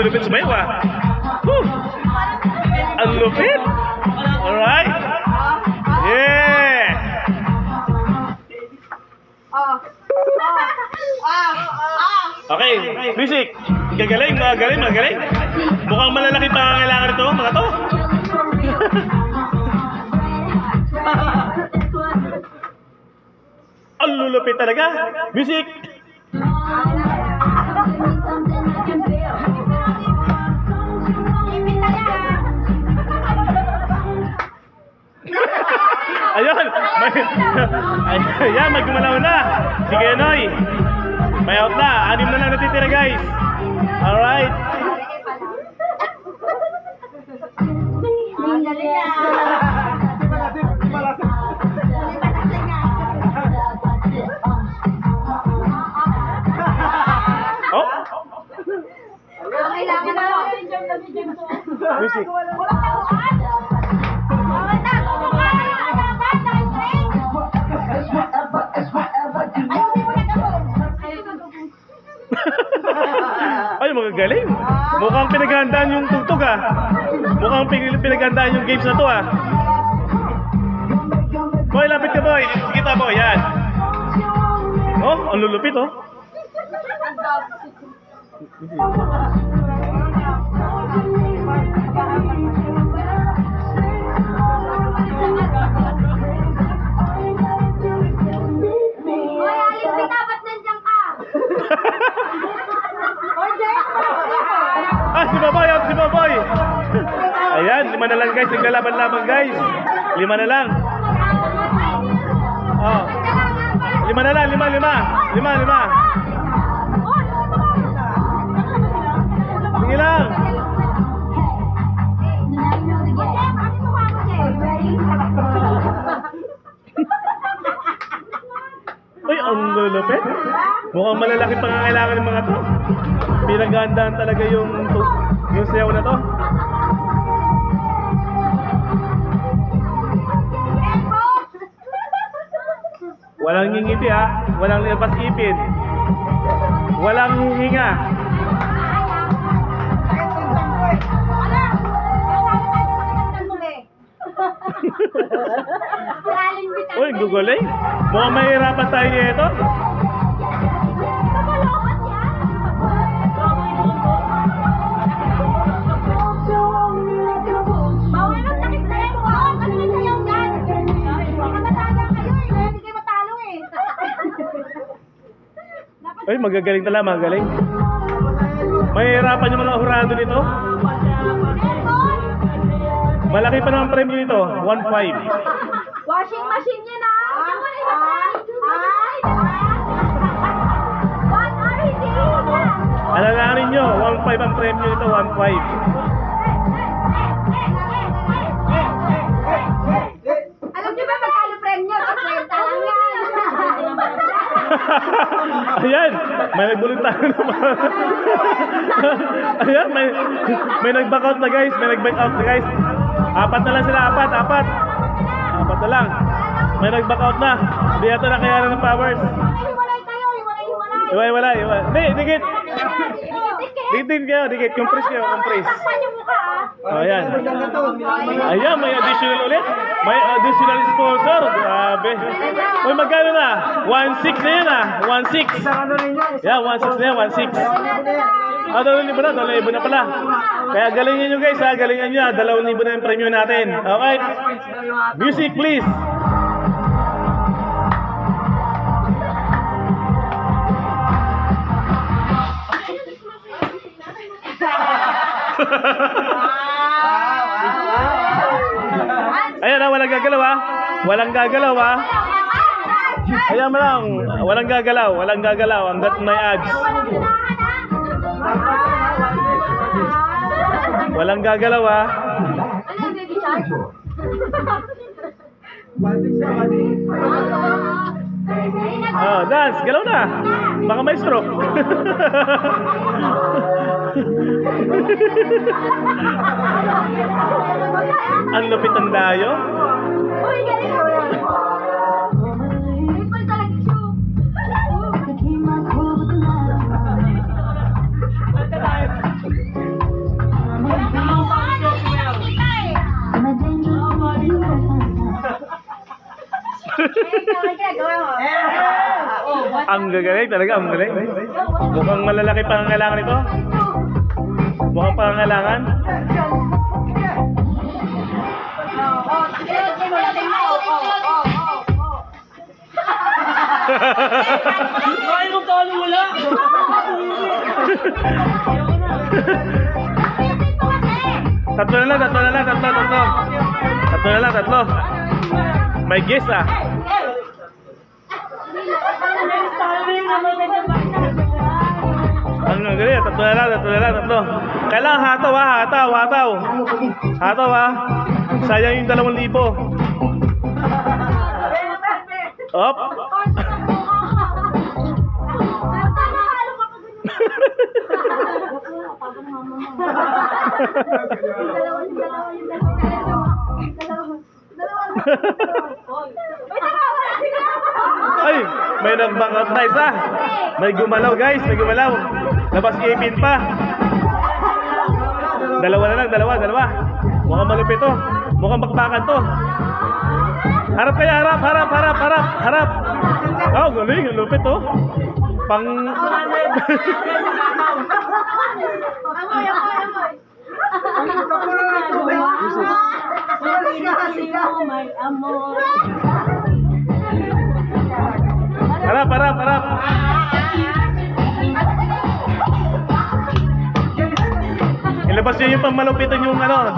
lupit sumayaw ah. Woo! Ang lupit. Alright. Yeah. Okay, music. Gagaling, magaling, magaling. Mukhang malalaki pa ang kailangan ito, mga to. Ang lulupit talaga. Music. Ayun, ayan, magkumalaw na. Sige, Noy. May out na. 6 na lang natitira, guys. Alright. Oh? Kailangan na. Music. Ay, magagaling. Mukhang pinaghandaan yung tugtog ah. Mukhang pinaghandaan yung games na to ah. Boy, lapit ka boy. Sige ta boy, yan. Oh, ang lulupit oh. Ah, si Baboy, si Baboy. Ayan, 5 na lang guys, naglalaban-laban guys. 5 na lang. Oh. 5 na lang, 5. Sige lang. Uy, ang lulupit. Mukhang malalaki pa nga kailangan ng mga to. Pinaghandaan talaga yung sayaw na to. Walang ngingiti ha. Walang labas ipin. Walang hihinga. Uy, guguling. Mukhang mahirapan tayo nito. Ay, magagaling talaga, magagaling. Mahihirapan yung mga hurado nito. Malaki pa naman premyo nito, 1.5. Washing machine niya na. Alanganin nyo, 1.5 ang premyo nito, 1.5. Alam niyo ba magkano premyo? 50 lang yan. Ayan, may nagbuluntahan naman. Ayan, may nag-back out na guys, may nag-back out na guys. 4 na lang sila, 4 na lang. May nag-back out na. Hindi yata na kaya ng powers. Hiwalay kayo, Hiwalay. Hindi, dikit. Dikit kayo, dikit. Compress kayo, compress. Takpan yung mukha ah. Ayan. Ayan, may additional ulit. May additional sponsor. Grabe. Uy, magkano na? 1.6 na yun ah. 1.6. Yeah, 1.6 na yan, 1.6. Ah, 2,000 na, 2,000 na pala. Kaya galingan nyo guys ha, galingan nyo ha. 2,000 na yung premium natin. Okay? Music please. Ayan ha, walang gagalaw ha. Walang gagalaw ha. Ayan mo lang, walang gagalaw hanggat may ads. Walang gagalaw ha. Ano yung baby shark? Oh, dance, galaw na. Baka may stroke. Ang lupit ng dayo. Uy, galing mo yan. Maple talaga siya. Ang gagaling talaga, ang galing. Mukhang malalaki pangangailangan ito. Mukhang pangangailangan. Ay, magkano wala? Tatlo na lang. Tatlo. May guess ah. Ang galing, tatlo na lang. Kailangan hataw. Hataw ah. Sayang yung 2,000. Op. Ay, may nag-back up na isa. May gumalaw guys, Labas ipin pa. Dalawa na lang. Mukhang malupit to. Mukhang bakbakan to. Harap kaya, harap. Oh, galing, ang lupit to. Pang... Harap. Ilabas nyo yung pang malupitan yung ano,